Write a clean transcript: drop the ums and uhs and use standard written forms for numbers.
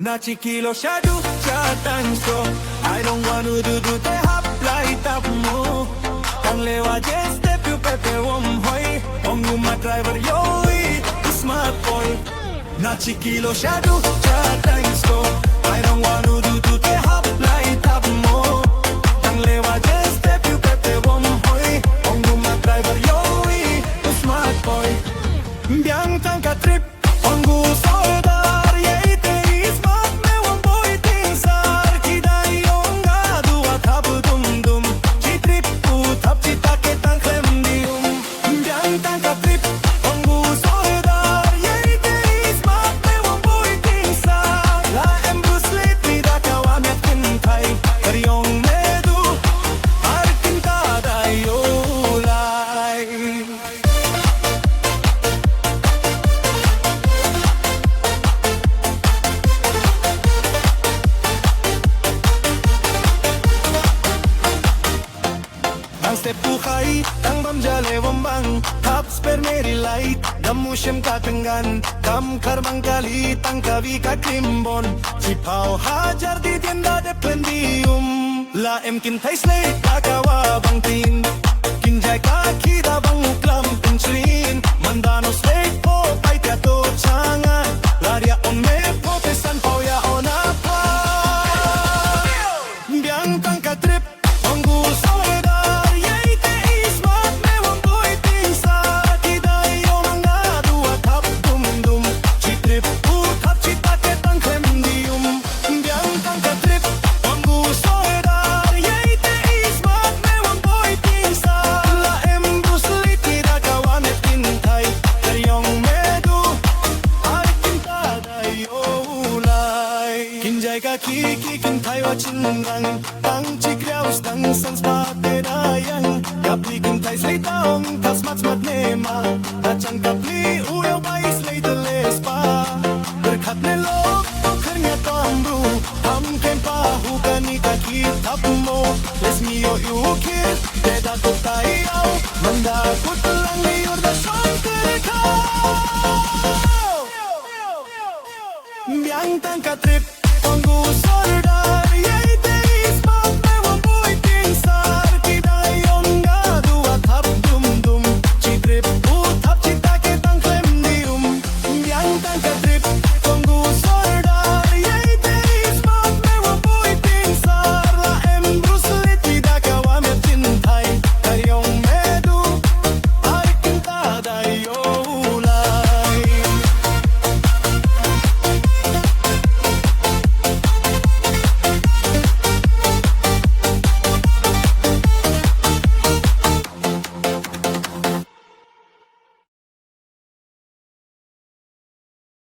Nachi kilo shadu cha Thangsko. I don't wanna do te hap lai tap mo. Tang lewa jeste piu pepe wom hoi. Ongu ma driver yoi smat boy. Nachi kilo shadu cha Thangsko. I don't wanna do te hap lai tap mo. Tang lewa jeste piu pepe wom hoi. Ongu ma driver yoi smat boy. Biang tang ka trip. Ongu sordar. Buhay, tang bamjale wambang Thap sper meri light Damushim katangan Kam karmang kali Tang kavi ka krimbon Chipao hajar di tienda de plendium La em kintai slate Kakawa bang tin Kinjai kaki da bang uklam pincrin Mandano slate po Pai teato changan Laria on me po pesan po ya on apa Biang tang ka trip Ongu soeda khih kinh thay chin răng tang chi kreus tang san smat de dayang kapli kinh thay slay taong ta smat nema ta chang kapli uyo bai slay de lespa berkhat ne lok khnya tambu ham kem pa hu kani ka ki thap mo les mi yo yu ki de da to tai au manda kut lang ni ur da song kare kha Biang tang ka trip Ongu sordar, yeah.